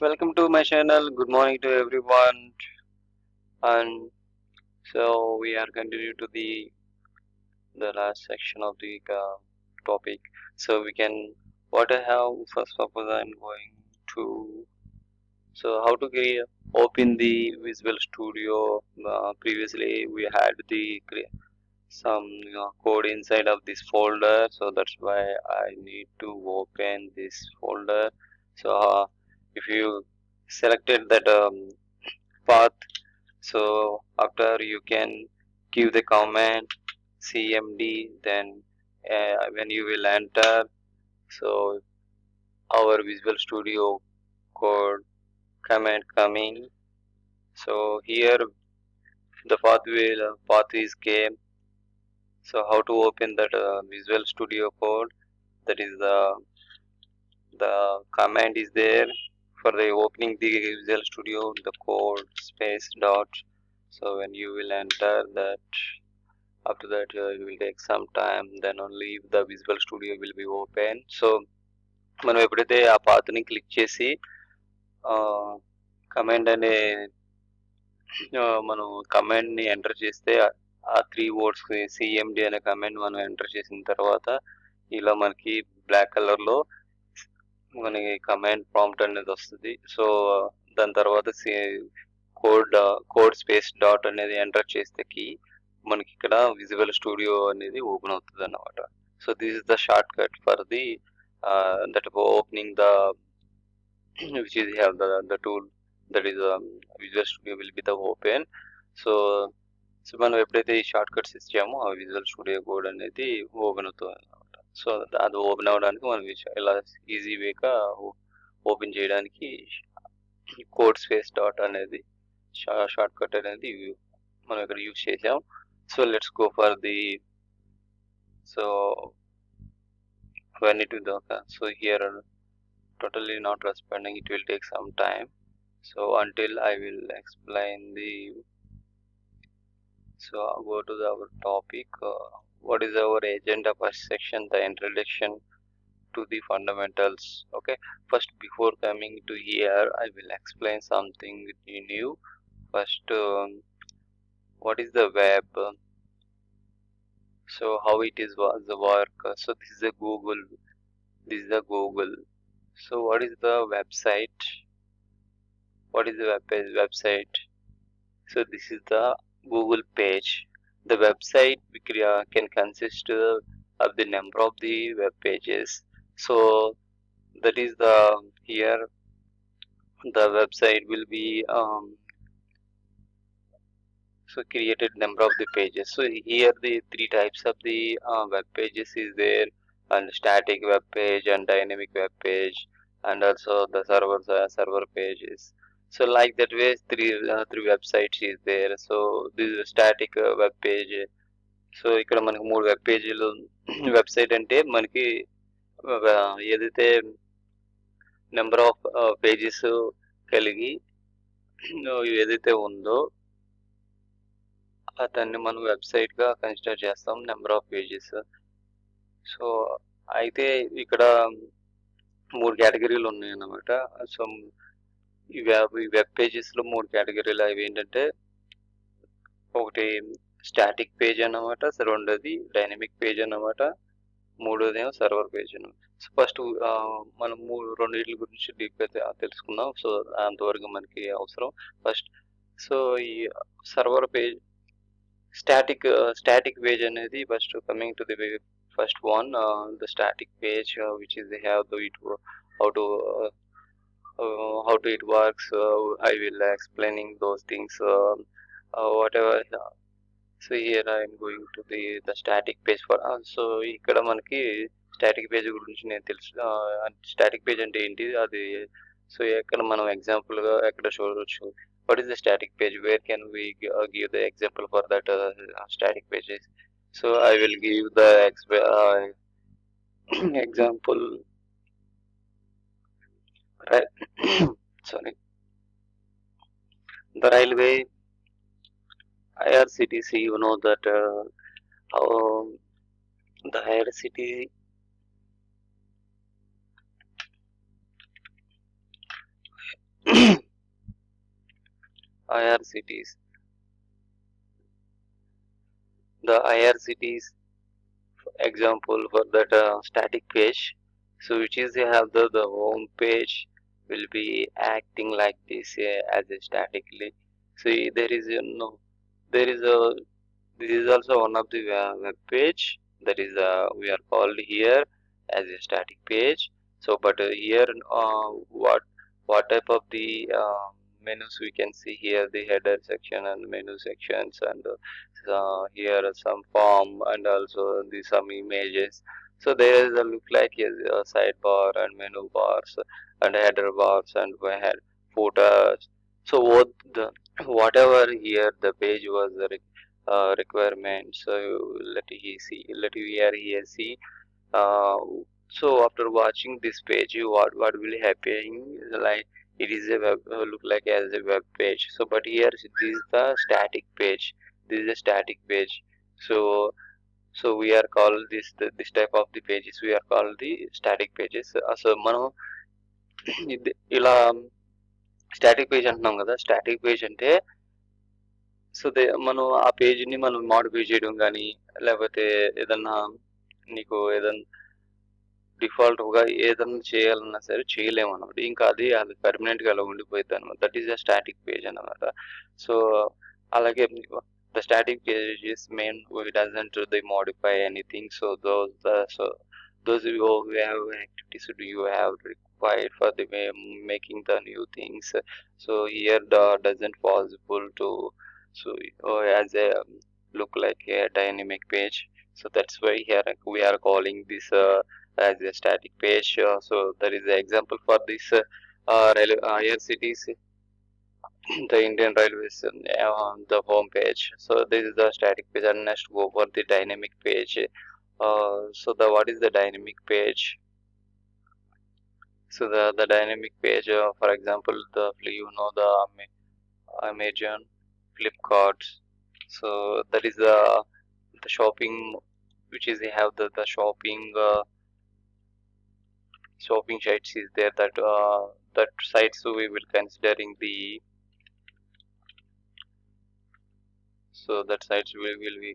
Welcome to my channel. Good morning to everyone. And so we are continuing to the last section of the topic. So we can what I have first of all I'm going to how to create open the Visual Studio. Previously we had some code inside of this folder, so that's why I need to open this folder. So if you selected that path, so after you can give the command cmd, then when you will enter, so our Visual Studio code command coming. So here the path is game. So how to open that Visual Studio code, that is the command is there for the opening the Visual Studio, the code space dot. So when you will enter that, after that it will take some time, then only the Visual Studio will be open. So మనం ఎప్పుడైతే ఆ పాత్ని click చేసి command అనే మనం కమాండ్ని enter చేస్తే ఆ 3 words CMD అనే command మనం ఎంటర్ చేసిన తర్వాత ఇలా మనకి బ్లాక్ కలర్లో మనకి కమాండ్ ప్రాంప్ట్ అనేది వస్తుంది. సో దాని తర్వాత కోడ్ స్పేస్ డాట్ అనేది ఎంటర్ చేస్తే మనకి ఇక్కడ విజువల్ స్టూడియో అనేది ఓపెన్ అవుతుంది అన్నమాట. So this is the short cut for the that opening the which is have the tool, that is Visual Studio will be the open. So మనం ఎప్పుడైతే ఈ షార్ట్ కట్స్ ఇచ్చామో ఆ విజువల్ స్టూడియో కోడ్ అనేది open అవుతుంది అనమాట. So అది open అవ్వడానికి మనం ఇలా ఈజీ వేగా ఓపెన్ చేయడానికి కోడ్ స్పేస్ డాట్ అనేది షార్ట్ కట్ అనేది మనం ఇక్కడ యూజ్ చేసాం. So let's go for the so when it will so here totally not responding, it will take some time. So until I will explain the so I'll go to our topic. What is our agenda first section, the introduction to the fundamentals. Okay, first before coming to here I will explain something new. First what is the web, so how it is the work. So this is a Google, this is the Google. So what is the website, what is the website? So this is the Google page. The website can consist of the number of the web pages. So that is the here the website will be so created number of the pages. So here the three types of the web pages is there, and static web page and dynamic web page, and also the server pages. So like that way three websites is there. So this is static web page. So ఇక్కడ మనకి 3 web పేజీలు website అంటే మనకి ఏదైతే number of pages కలిగి ఏదైతే ఉందో దాన్ని మనం వెబ్సైట్గా కన్సిడర్ చేస్తాం, నెంబర్ ఆఫ్ పేజెస్. సో అయితే ఇక్కడ 3 కేటగిరీలు ఉన్నాయి అన్నమాట. సో ఈ వెబ్ పేజెస్లో 3 కేటగిరీలు అవి ఏంటంటే, ఒకటి స్టాటిక్ పేజ్ అన్నమాట, రెండోది డైనమిక్ పేజ్ అన్నమాట, మూడోదేమో సర్వర్ పేజ్ అన్నమాట. సో ఫస్ట్ మనం రెండింటి గురించి డీప్గా తెలుసుకుందాం. సో అంతవరకు మనకి అవసరం. ఫస్ట్ సో ఈ సర్వర్ పేజ్ స్టాటిక్ పేజ్ అనేది first coming to the first one, the static page, which is they have how to how to it works. I will explaining those things, whatever. So here I am going to the static page for so ikkada manaki static page gurinchi nenu telusu. Static page ante enti adi, so ekkada manam example ga ekkada చూడొచ్చు. What is the static page? Where can we give the example for that static pages? So I will give the example, right? Sorry, the railway IRCTC, you know that how the IRCTs. The IRCTs example for that static page. So which is they have the home page will be acting like this as a statically. See there is there is a this is also one of the web page that is we are called here as a static page. So but here what type of the menus we can see here, the header section and menu sections, and here some form and also the some images. So there is a look like a sidebar and menu bars and header bars and we had photos. So what the whatever here the page was requirements. So let you here see. Uh, so after watching this page, what will happen is like it is a web look like as a web page. So but here this is the static page. This is a static page. So so we are called this type of the pages we are called the static pages. So మనం ఇలా static page అంటున్నాం కదా. Static page అంటే so మనం ఆ పేజీని మనం modify చేయడం కానీ లేకపోతే ఏదన్నా నీకు ఏదన్నా డిఫాల్ట్గా ఏదన్నా చేయాలన్నా సరే చేయలేము అనమాట. ఇంకా అది పర్మనెంట్గా అలా ఉండిపోయింది అనమాట. That is a static page అనమాట. సో అలాగే the static page is main it doesn't they modify anything. So those who have activities do you have required for the making the new things. So here the doesn't possible to so as a look like a dynamic page. So that's why here we are calling this as a static page. So there is an example for this IRCTC, the Indian Railways on the home page. So this is the static page, and next go for the dynamic page. So the what is the dynamic page? So the dynamic page, for example, the Amazon, Flipkart. So that is the shopping, which is they have the shopping sites is there that sites we will considering the. So that sites we will be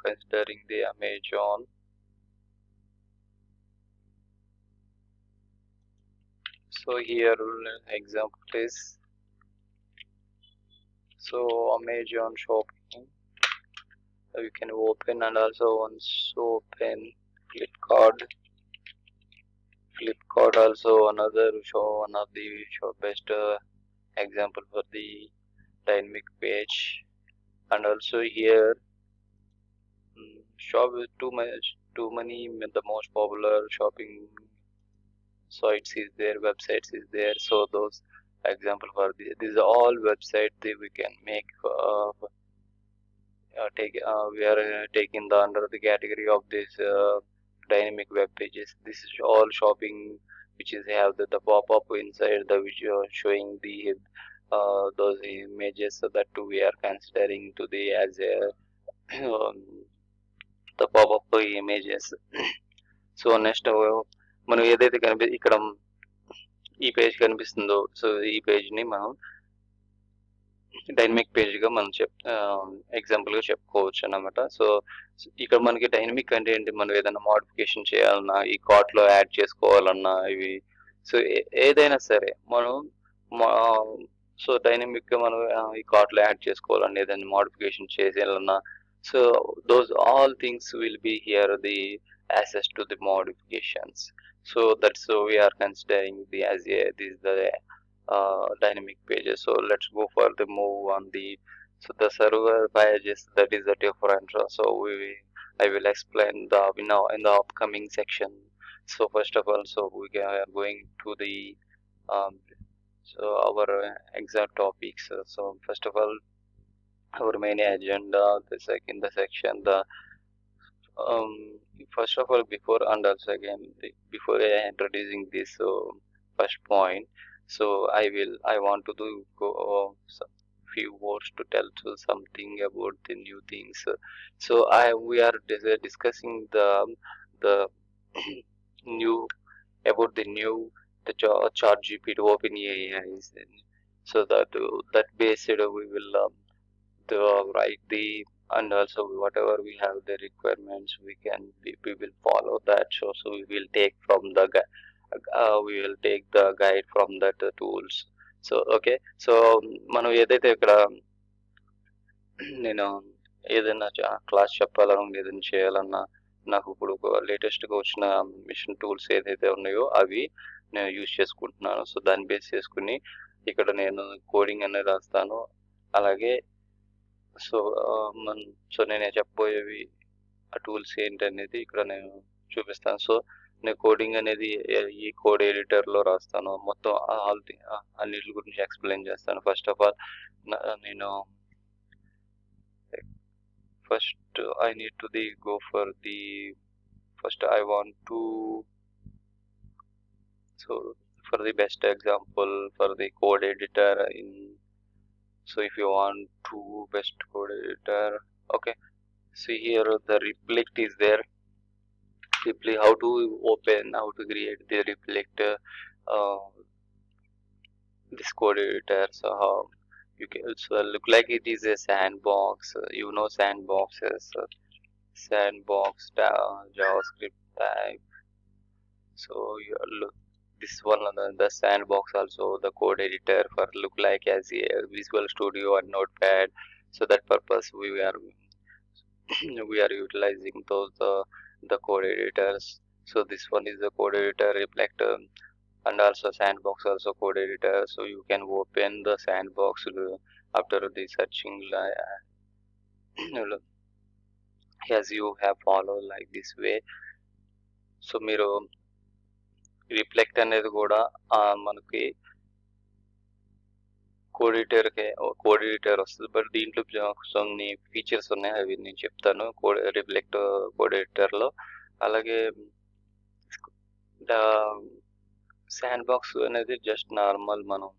considering the Amazon. So here example is so Amazon shopping. You can open and also once open Flipkart. Flipkart also another one of the best example for the dynamic page. And also here shop is too many the most popular shopping sites is there, websites is there. So those example for these are all websites that we can make we are taking the under the category of this dynamic web pages. This is all shopping which is have the pop-up inside the which are showing the those images. So that too we are considering to the as a the pop-up images. So next మనం ఏదైతే ఇక్కడ ఈ page కనిపిస్తుందో so ఈ పేజ్ని మనం dynamic పేజ్గా మనం ఎగ్జాంపుల్గా చెప్పుకోవచ్చు అన్నమాట. సో ఇక్కడ మనకి డైనమిక్ అంటే ఏంటి, మనం ఏదైనా మోడిఫికేషన్ చేయాలన్నా ఈ కార్ట్లో యాడ్ చేసుకోవాలన్నా ఇవి సో ఏదైనా సరే మనం సో డైనమిక్గా మనం ఈ కార్ట్లో యాడ్ చేసుకోవాలన్నా ఏదైనా మోడిఫికేషన్ చేసేయాలన్నా so those all things will be here the access to the modifications. So that's so we are considering the as a this is the dynamic pages. So let's go for the move on the so the server pages, that is the different. So I will explain the in the upcoming section. So first of all, so we are going to the so our exact topics. So first of all, our main agenda, in the section the first of all before and also again before introducing this first point, so I want to do go some few words to tell to something about the new things. So we are discussing the new about the new the ChatGPT OpenAI is So that based we will write the, and also whatever we have the requirements we will follow that. So we will take from the we will take the guide from that tools. So okay. So మనం ఏదైతే ఇక్కడ నేను ఏదైనా class చెప్పాలన్నా ఏదైనా చేయాలన్నా నాకు ఇప్పుడు లేటెస్ట్గా వచ్చిన మిషన్ టూల్స్ ఏదైతే ఉన్నాయో అవి నేను యూజ్ చేసుకుంటున్నాను. సో దాన్ని బేస్ చేసుకుని ఇక్కడ నేను కోడింగ్ అనేది రాస్తాను. అలాగే సో సో నేను చెప్పబోయేవి ఆ టూల్స్ ఏంటనేది ఇక్కడ నేను చూపిస్తాను. సో నేను కోడింగ్ అనేది ఈ కోడ్ ఎడిటర్లో రాస్తాను. మొత్తం అన్నిటి గురించి ఎక్స్ప్లెయిన్ చేస్తాను. ఫస్ట్ ఆఫ్ ఆల్ నేను first I need to go for the first I want to, so for the best example for the code editor in, so if you want to best code editor, okay, see here the reflect is there. Simply how to open, how to create the reflect this code editor. So how you can also look like it is a sandbox. You know sandboxes, sandbox JavaScript type. So you look this one, the sandbox also the code editor for look like as a Visual Studio and Notepad. So that purpose we are we are utilizing those the code editors. So this one is the code editor reflect, and also sandbox also code editor. So you can open the sandbox after the searching as you have followed like this way. So మీరు reflect అనేది కూడా మనకి code editor వస్తుంది. But దీంట్లో కొన్ని features ఉన్నాయి, అవి నేను చెప్తాను రిఫ్లెక్ట్ కోడ్ ఎడిటర్లో. అలాగే ద శాండ్ బాక్స్ అనేది జస్ట్ నార్మల్ మనం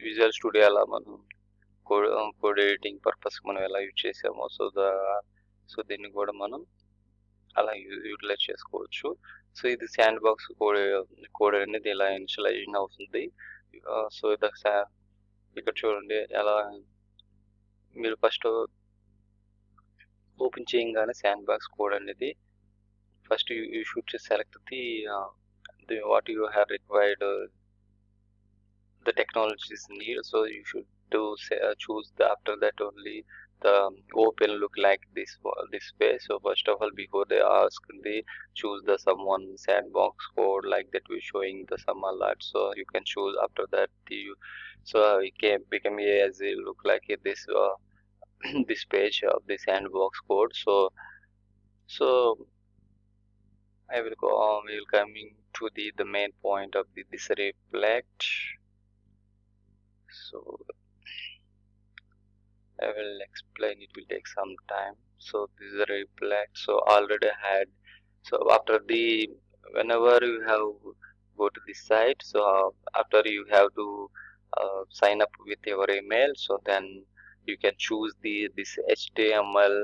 విజువల్ స్టూడియో అలా మనం కోడ్ ఎడిటింగ్ పర్పస్ మనం ఎలా యూజ్ చేసామో సో దీన్ని కూడా మనం అలా యూటిలైజ్ చేసుకోవచ్చు. సో ఇది శాండ్ బాక్స్ కోడ్ అనేది ఇలా ఇనిషియలైజేషన్ అవుతుంది. సో ఇక్కడ చూడండి ఎలా మీరు ఫస్ట్ ఓపెన్ చేయగానే శాండ్ బాక్స్ కోడ్ అనేది first you should select the what you have required, the technologies need. So you should choose after that only the open look like this way. So first of all, before they ask, they choose the someone sandbox code like that we're showing the some alert. So you can choose after that so it can become as it look like this this page of the sandbox code. So I will go on, we will coming to the main point of this reflect. So I will explain, it will take some time. So this is a reflect. So already had, so after whenever you have go to this site, so after you have to sign up with your email, so then you can choose this HTML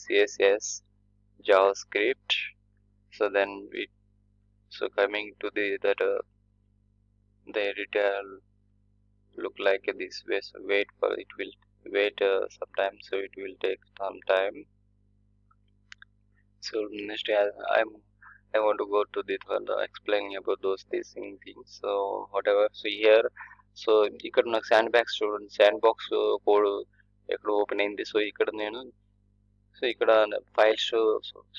CSS JavaScript. So then coming to the editor look like this way. So wait sometime, so it will take some time. So next I want to go to the explaining about these things. So whatever, so here, so ఇక్కడ నాకు sand box code ఎక్కడ open అయింది. So ఇక్కడ నేను ఇక్కడ files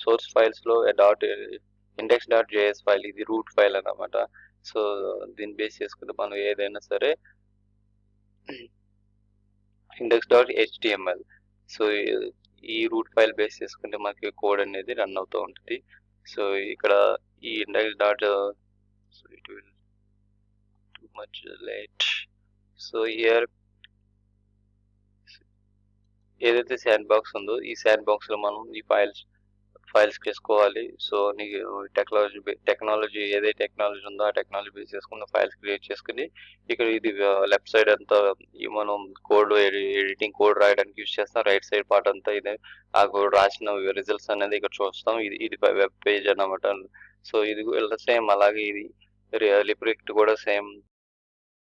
source ఫైల్స్లో index.js file, ఇది route file అన్నమాట. So దీన్ని బేస్ చేసుకుంటే మనం ఏదైనా సరే index.html, సో ఈ రూట్ ఫైల్ బేస్ చేసుకుంటే మనకి కోడ్ అనేది రన్ అవుతూ ఉంటుంది. సో ఇక్కడ ఈ index. So it will too much late. So here ఏదైతే శాండ్ బాక్స్ ఉందో ఈ శాండ్ బాక్స్లో మనం ఈ ఫైల్స్ చేసుకోవాలి. సో నీకు టెక్నాలజీ ఏదైతే టెక్నాలజీ ఉందో ఆ టెక్నాలజీ బేస్ చేసుకున్న ఫైల్స్ క్రియేట్ చేసుకుని ఇక్కడ ఇది లెఫ్ట్ సైడ్ అంతా మనం కోడ్ ఎడిటింగ్ కోడ్ రాయడానికి యూజ్ చేస్తాం. రైట్ సైడ్ పార్ట్ అంతా ఇది ఆ కోడ్ రాసిన రిజల్ట్స్ అనేది ఇక్కడ చూస్తాం. ఇది వెబ్ పేజ్ అన్నమాట. సో ఇది సేమ్ అలాగే ఇది రిఫ్లెక్ట్ కూడా సేమ్